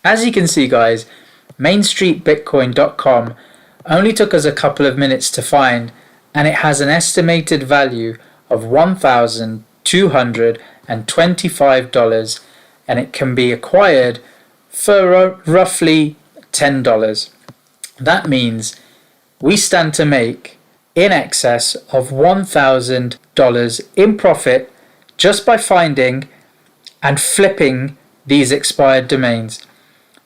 As you can see, guys, mainstreetbitcoin.com only took us a couple of minutes to find, and it has an estimated value of $1,225, and it can be acquired for roughly $10. That means we stand to make in excess of $1,000 in profit just by finding and flipping these expired domains.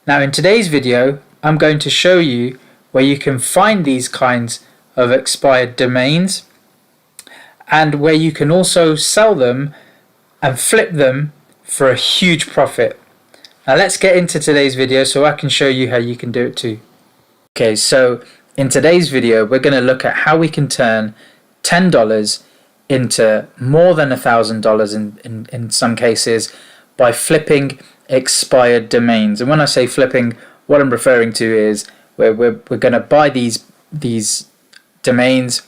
Now, in today's video, I'm going to show you where you can find these kinds of expired domains and where you can also sell them and flip them for a huge profit. Now let's get into today's video so I can show you how you can do it too. Okay, so in today's video we're going to look at how we can turn $10 into more than $1,000 in some cases by flipping expired domains. And when I say flipping, what I'm referring to is we're going to buy these domains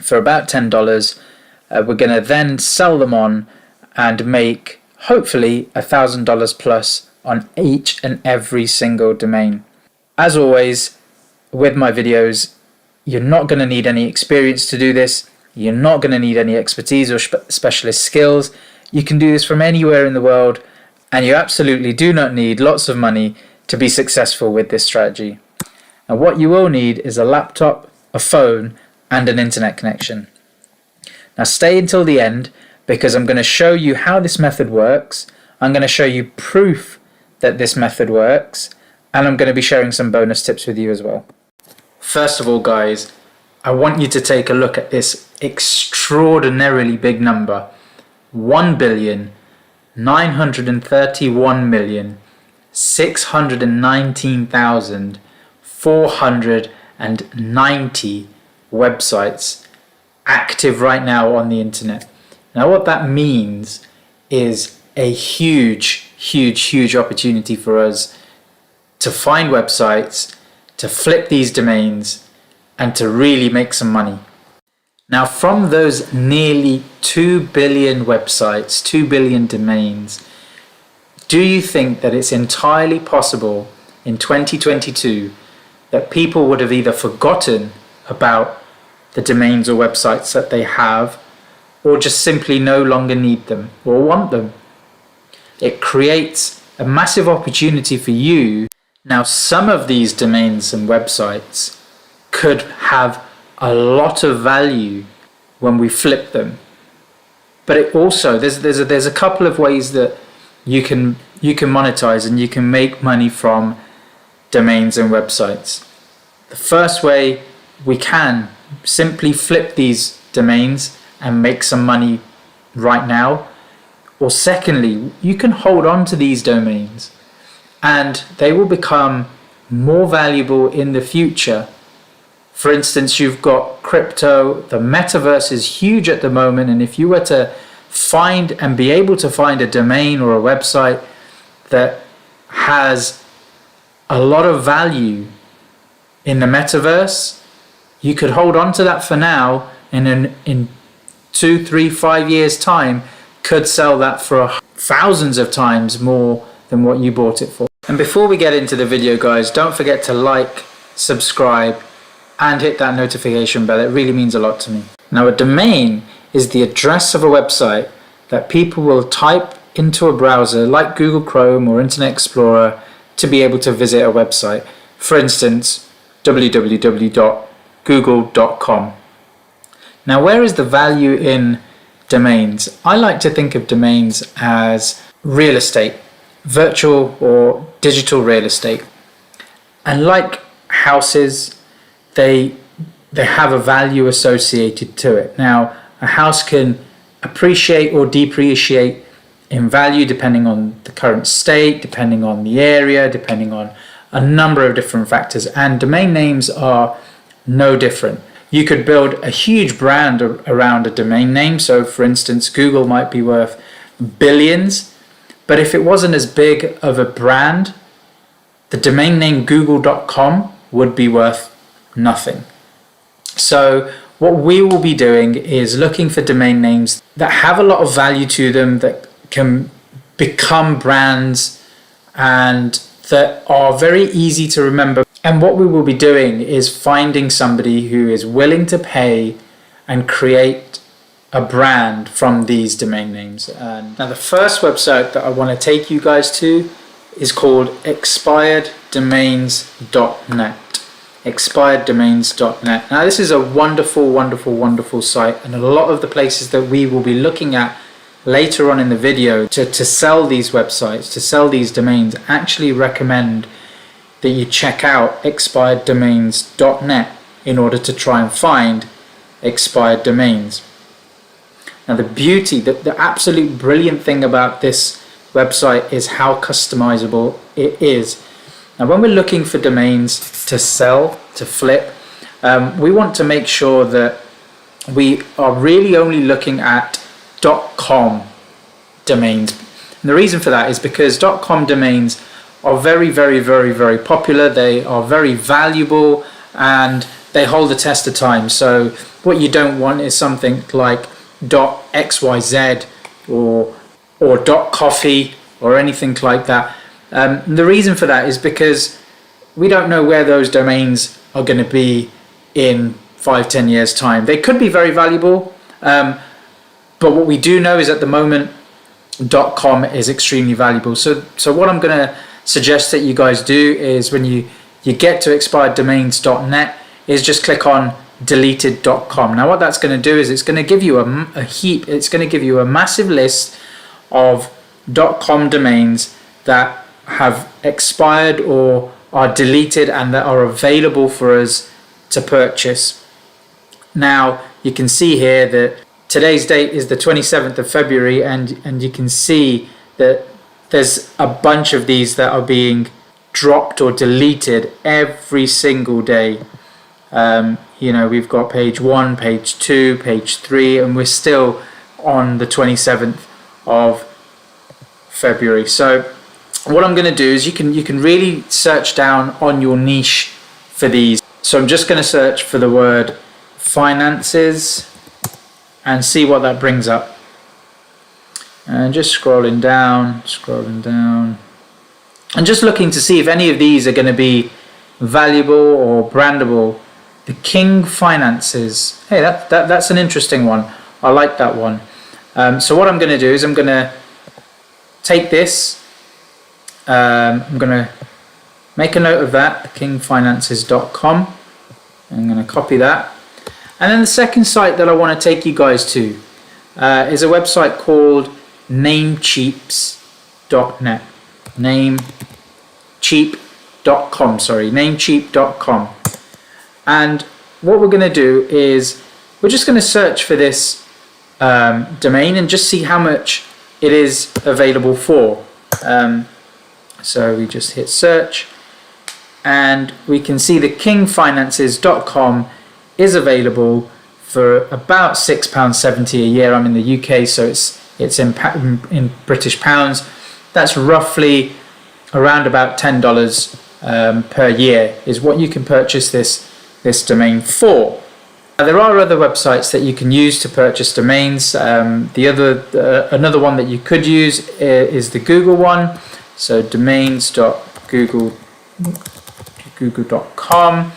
for about $10. We're going to then sell them on and make hopefully $1,000 plus on each and every single domain. As always with my videos, you're not going to need any experience to do this. You're not going to need any expertise or specialist skills. You can do this from anywhere in the world, and you absolutely do not need lots of money to be successful with this strategy. And what you will need is a laptop, a phone, and an internet connection. Now stay until the end, because I'm going to show you how this method works. I'm going to show you proof that this method works, and I'm going to be sharing some bonus tips with you as well. First of all, guys, I want you to take a look at this extraordinarily big number: 1,931,619,490 websites active right now on the internet. Now what that means is a huge opportunity for us to find websites, to flip these domains, and to really make some money. Now, from those nearly 2 billion websites, 2 billion domains, do you think that it's entirely possible in 2022 that people would have either forgotten about the domains or websites that they have, or just simply no longer need them or want them? It creates a massive opportunity for you. Now, some of these domains and websites could have a lot of value when we flip them, but it also there's a couple of ways that you can monetize and you can make money from domains and websites. The first way, we can simply flip these domains and make some money right now. Or secondly, you can hold on to these domains and they will become more valuable in the future. For instance, you've got crypto. The metaverse is huge at the moment, and if you were to find and be able to find a domain or a website that has a lot of value in the metaverse, you could hold on to that for now, and in 2, 3, 5 years time could sell that for thousands of times more than what you bought it for. And before we get into the video, guys, don't forget to like, subscribe, and hit that notification bell. It really means a lot to me. Now, a domain is the address of a website that people will type into a browser like Google Chrome or Internet Explorer to be able to visit a website. For instance, www.google.com. Now, where is the value in domains? I like to think of domains as real estate, virtual or digital real estate. And like houses, they have a value associated to it. Now, a house can appreciate or depreciate in value depending on the current state, depending on the area, depending on a number of different factors, and domain names are no different. You could build a huge brand around a domain name. So for instance, Google might be worth billions, but if it wasn't as big of a brand, the domain name google.com would be worth nothing. So what we will be doing is looking for domain names that have a lot of value to them, that can become brands and that are very easy to remember. And what we will be doing is finding somebody who is willing to pay and create a brand from these domain names. And now the first website that I want to take you guys to is called expireddomains.net. expireddomains.net. Now this is a wonderful site, and a lot of the places that we will be looking at later on in the video to sell these websites, to sell these domains, actually recommend that you check out expireddomains.net in order to try and find expired domains. Now the beauty, the absolute brilliant thing about this website is how customizable it is. Now when we're looking for domains to sell, to flip, we want to make sure that we are really only looking at .com domains. And the reason for that is because .com domains are very popular, they are very valuable, and they hold the test of time. So what you don't want is something like .xyz or .coffee or anything like that. The reason for that is because we don't know where those domains are going to be in 5-10 years time. They could be very valuable, but what we do know is at the moment .com is extremely valuable. So what I'm going to suggest that you guys do is when you get to expireddomains.net is just click on deleted.com. Now what that's going to do is it's going to give you a heap, it's going to give you a massive list of .com domains that have expired or are deleted and that are available for us to purchase. Now you can see here that today's date is the 27th of February, and you can see that there's a bunch of these that are being dropped or deleted every single day. You know, we've got page 1, page 2, page 3, and we're still on the 27th of February. So what I'm going to do is you can really search down on your niche for these. So I'm just going to search for the word finances and see what that brings up. And just scrolling down, and just looking to see if any of these are going to be valuable or brandable. The King Finances. Hey, that's an interesting one. I like that one. So what I'm going to do is I'm going to take this. I'm going to make a note of that, kingfinances.com. I'm going to copy that. And then the second site that I want to take you guys to is a website called namecheaps.net. namecheap.com. And what we're going to do is we're just going to search for this domain and just see how much it is available for. So we just hit search, and we can see the kingfinances.com is available for about £6.70 a year. I'm in the UK, so it's in British pounds. That's roughly around about $10 per year is what you can purchase this domain for. Now, there are other websites that you can use to purchase domains. Another one that you could use is the Google one. So domains.google.com,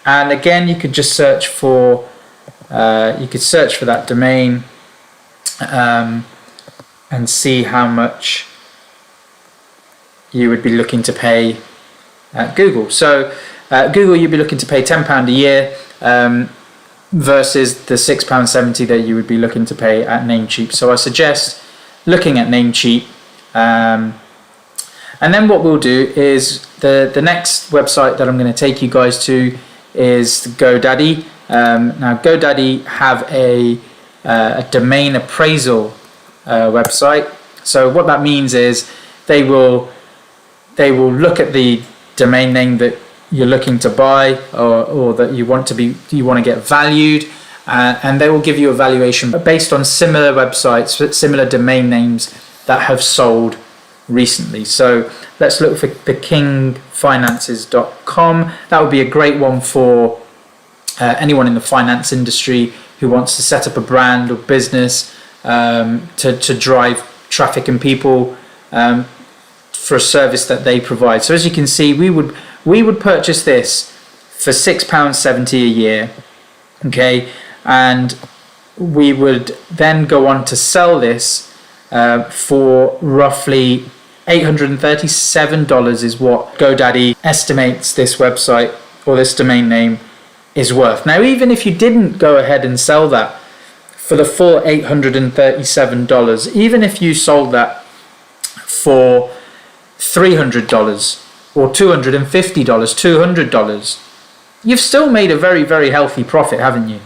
and again you could just search for that domain and see how much you would be looking to pay at Google. So Google, you'd be looking to pay £10 a year versus the £6.70 that you would be looking to pay at Namecheap. So I suggest looking at Namecheap. And then what we'll do is the next website that I'm going to take you guys to is GoDaddy. Now GoDaddy have a domain appraisal website. So what that means is they will look at the domain name that you're looking to buy or that you want to get valued, and they will give you a valuation based on similar websites, similar domain names that have sold recently. So let's look for the kingfinances.com. That would be a great one for anyone in the finance industry who wants to set up a brand or business to drive traffic and people for a service that they provide. So as you can see, we would purchase this for £6.70 a year, okay, and we would then go on to sell this for roughly $837 is what GoDaddy estimates this website or this domain name is worth. Now, even if you didn't go ahead and sell that for the full $837, even if you sold that for $300 or $250, $200, you've still made a very, very healthy profit, haven't you?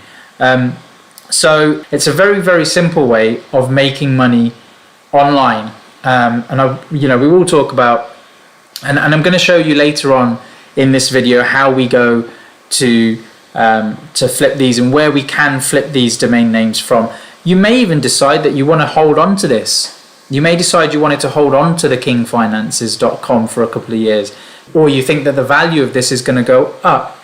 So it's a very, very simple way of making money online. We will talk about, and I'm going to show you later on in this video how we go to flip these and where we can flip these domain names from. You may even decide that you want to hold on to this. You may decide you wanted to hold on to the kingfinances.com for a couple of years, or you think that the value of this is going to go up.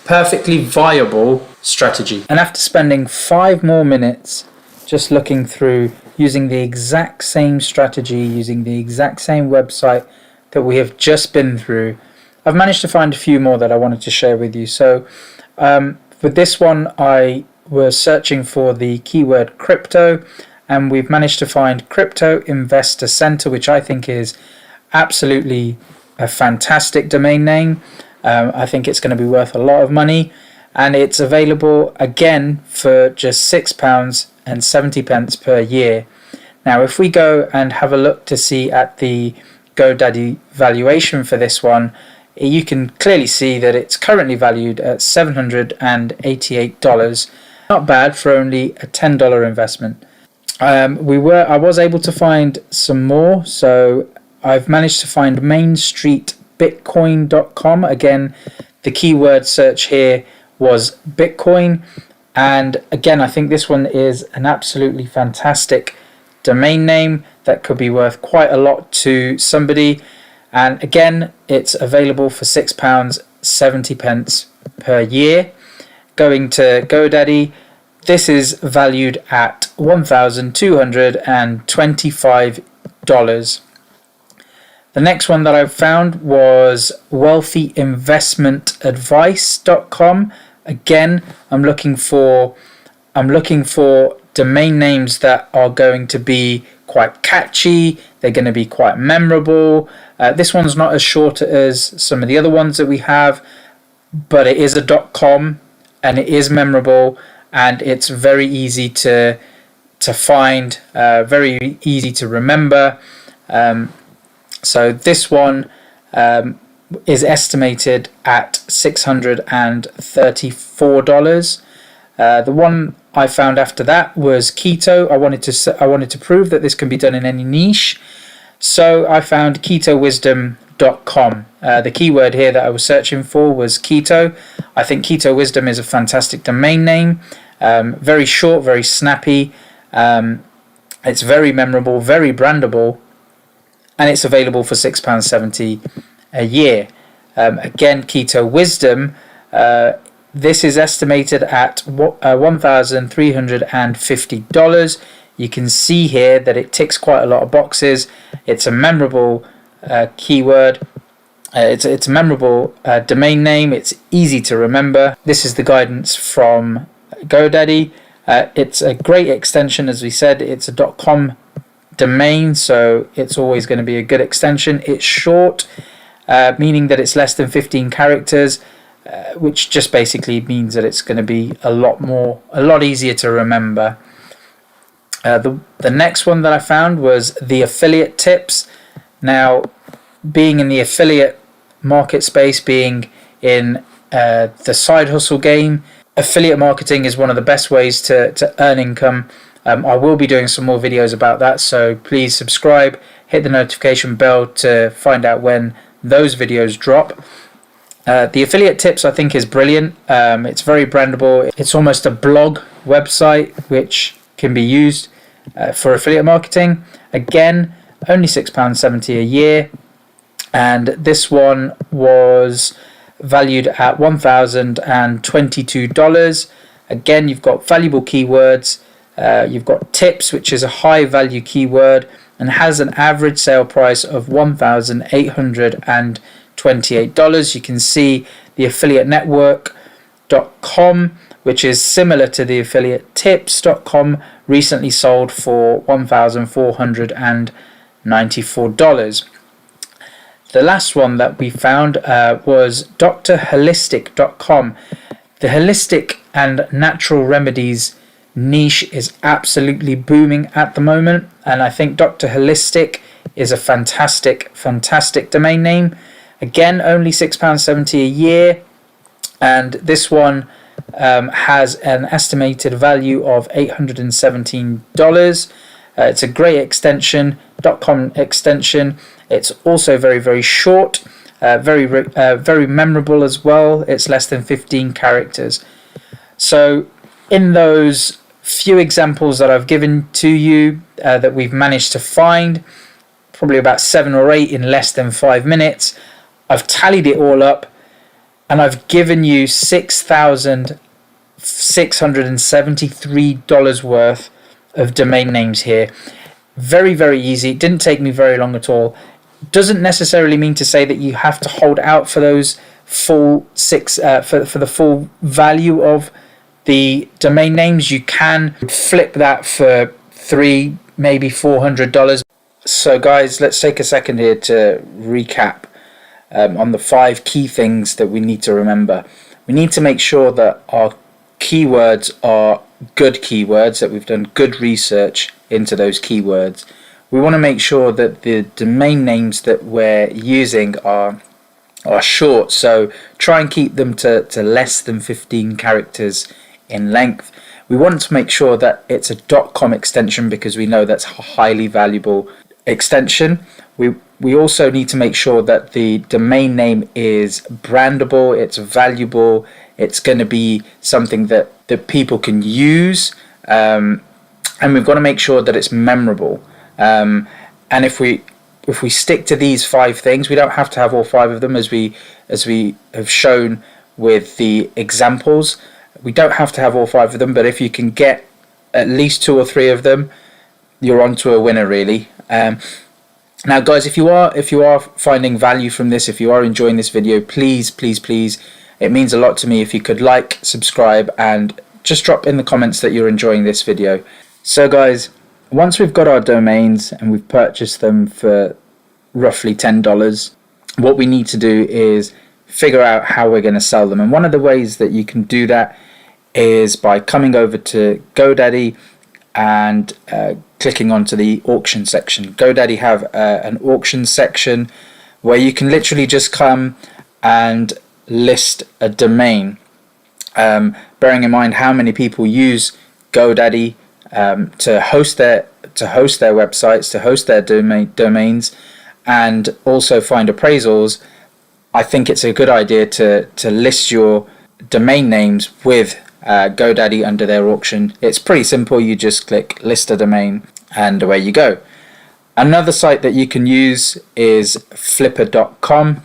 Perfectly viable strategy. And after spending 5 more minutes just looking through, using the exact same strategy, using the exact same website that we have just been through, I've managed to find a few more that I wanted to share with you. So for this one, I was searching for the keyword crypto, and we've managed to find Crypto Investor Center, which I think is absolutely a fantastic domain name. I think it's going to be worth a lot of money, and it's available again for just £6.70 per year. Now, if we go and have a look to see at the GoDaddy valuation for this one, you can clearly see that it's currently valued at $788. Not bad for only a $10 investment. I was able to find some more, so I've managed to find mainstreetbitcoin.com. Again, the keyword search here was Bitcoin, and again, I think this one is an absolutely fantastic domain name that could be worth quite a lot to somebody. And again, it's available for £6.70 per year. Going to GoDaddy, this is valued at $1,225. The next one that I found was wealthyinvestmentadvice.com. Again, I'm looking for domain names that are going to be quite catchy. They're going to be quite memorable. This one's not as short as some of the other ones that we have, but it is a .com, and it is memorable, and it's very easy to find, very easy to remember. So this one is estimated at $634. The one I found after that was keto. I wanted to prove that this can be done in any niche, so I found ketowisdom.com. The keyword here that I was searching for was keto. I think Keto Wisdom is a fantastic domain name. Very short, very snappy. It's very memorable, very brandable, and it's available for £6.70 a year. Again, Keto Wisdom, this is estimated at $1,350. You can see here that it ticks quite a lot of boxes. It's a memorable keyword. It's a memorable domain name. It's easy to remember. This is the guidance from GoDaddy. It's a great extension, as we said. It's a .com domain, so it's always going to be a good extension. It's short, meaning that it's less than 15 characters, which just basically means that it's going to be a lot easier to remember. The next one that I found was the affiliate tips. Now, being in the affiliate market space, being in the side hustle game, affiliate marketing is one of the best ways to earn income. I will be doing some more videos about that, so please subscribe, hit the notification bell to find out when those videos drop. The affiliate tips, I think, is brilliant. It's very brandable. It's almost a blog website which can be used for affiliate marketing. Again, only £6.70 a year, and this one was valued at $1,022. Again, you've got valuable keywords. You've got tips, which is a high value keyword. and has an average sale price of $1,828. You can see the affiliate network.com, which is similar to the affiliate tips.com, recently sold for $1,494. The last one that we found was drholistic.com. The holistic and natural remedies niche is absolutely booming at the moment, and I think Dr. Holistic is a fantastic domain name. Again, only £6.70 a year, and this one has an estimated value of $817. It's a great extension, .com extension. It's also very short, very memorable as well. It's less than 15 characters. So in those few examples that I've given to you that we've managed to find, probably about 7 or 8 in less than 5 minutes, I've tallied it all up, and I've given you $6,673 worth of domain names here. Very easy. It didn't take me very long at all. Doesn't necessarily mean to say that you have to hold out for those full for the full value of the domain names. You can flip that for $300, maybe $400. So guys, let's take a second here to recap on the 5 key things that we need to remember. We need to make sure that our keywords are good keywords, that we've done good research into those keywords. We want to make sure that the domain names that we're using are short, so try and keep them to less than 15 characters in length. We want to make sure that it's a .com extension, because we know that's a highly valuable extension. We also need to make sure that the domain name is brandable, it's valuable, it's going to be something that people can use, and we've got to make sure that it's memorable. And if we stick to these 5 things, we don't have to have all 5 of them, as we have shown with the examples. We don't have to have all 5 of them, but if you can get at least 2 or 3 of them, you're on to a winner, really. Now guys, if you are finding value from this, if you are enjoying this video, please, it means a lot to me if you could like, subscribe, and just drop in the comments that you're enjoying this video. So guys, once we've got our domains and we've purchased them for roughly $10, what we need to do is figure out how we're going to sell them. And one of the ways that you can do that is by coming over to GoDaddy and clicking onto the auction section. GoDaddy have an auction section where you can literally just come and list a domain, bearing in mind how many people use GoDaddy to host their websites, to host their domains, and also find appraisals. I think it's a good idea to list your domain names with GoDaddy under their auction. It's pretty simple. You just click list a domain and away you go. Another site that you can use is flipper.com.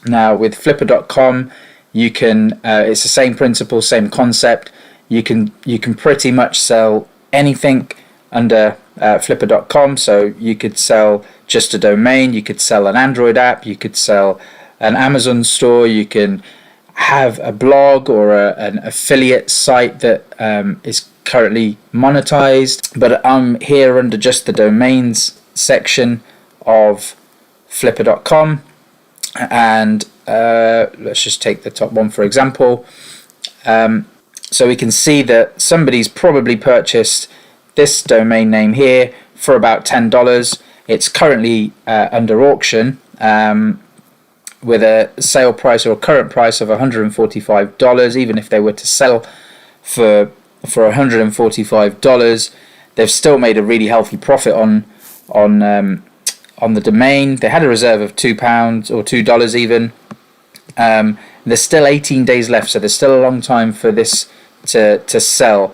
Now with flipper.com, you can it's the same principle, same concept. You can pretty much sell anything under flipper.com. So you could sell just a domain, you could sell an Android app, you could sell an Amazon store, you can have a blog or an affiliate site that is currently monetized. But I'm here under just the domains section of flipper.com, and let's just take the top one for example. So we can see that somebody's probably purchased this domain name here for about $10. It's currently under auction with a sale price or a current price of $145. Even if they were to sell for $145, they've still made a really healthy profit on the domain. They had a reserve of £2 or $2 even. There's still 18 days left, so there's still a long time for this to sell.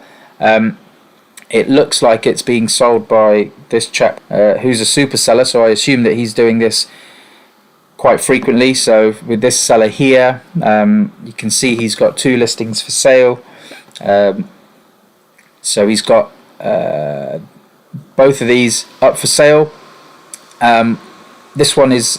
It looks like it's being sold by this chap who's a super seller, so I assume that he's doing this quite frequently. So with this seller here, you can see he's got 2 listings for sale. So he's got both of these up for sale. This one is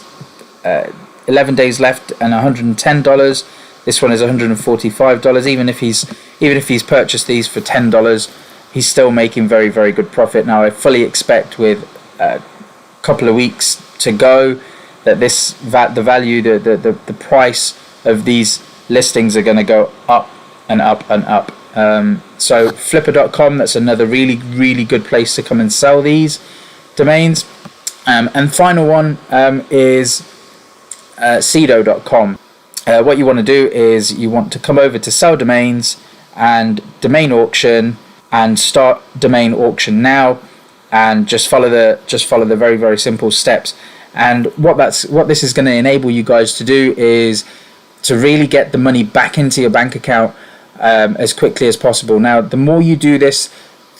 11 days left and $110. This one is $145. Even if he's purchased these for $10, he's still making very, very good profit. Now I fully expect with a couple of weeks to go that the value, the price of these listings are going to go up and up and up. So Flippa.com, that's another really, really good place to come and sell these domains. And final one is Sedo.com. What you want to do is you want to come over to Sell Domains and Domain Auction and start Domain Auction now, and just follow the very, very simple steps. And what this is going to enable you guys to do is to really get the money back into your bank account as quickly as possible. Now, the more you do this,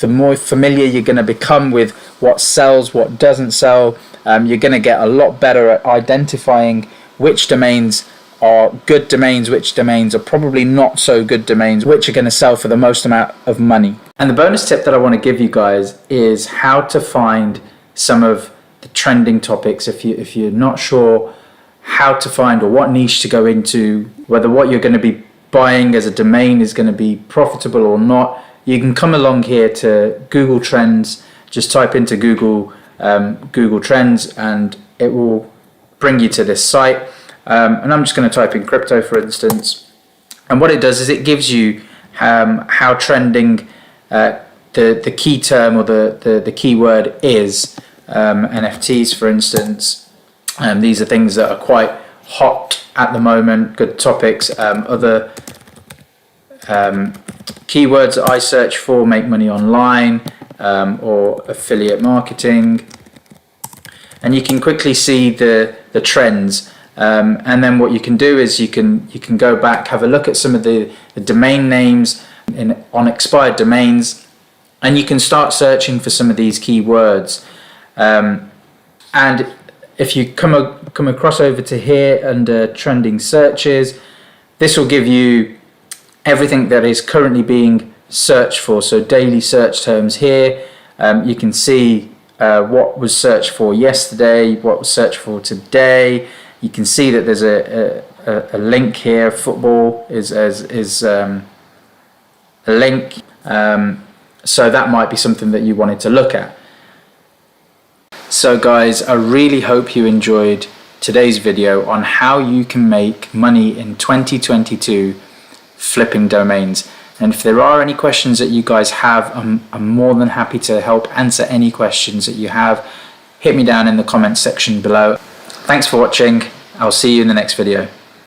the more familiar you're going to become with what sells, what doesn't sell. You're going to get a lot better at identifying which domains are good domains, which domains are probably not so good domains, which are going to sell for the most amount of money. And the bonus tip that I want to give you guys is how to find some of the trending topics. If you're not sure how to find or what niche to go into, whether what you're going to be buying as a domain is going to be profitable or not, you can come along here to Google Trends. Just type into Google Trends and it will bring you to this site. And I'm just going to type in crypto, for instance. And what it does is it gives you how trending the key term or the keyword is. NFTs, for instance. These are things that are quite hot at the moment, good topics. Other keywords that I search for: make money online, or affiliate marketing. And you can quickly see the trends. And then what you can do is you can go back, have a look at some of the domain names on expired domains, and you can start searching for some of these keywords. And if you come across over to here under trending searches, this will give you everything that is currently being searched for. So daily search terms here, you can see what was searched for yesterday, what was searched for today. You can see that there's a link here. Football is a link, so that might be something that you wanted to look at. So guys, I really hope you enjoyed today's video on how you can make money in 2022 flipping domains. And if there are any questions that you guys have, I'm more than happy to help answer any questions that you have. Hit me down in the comments section below. Thanks for watching. I'll see you in the next video.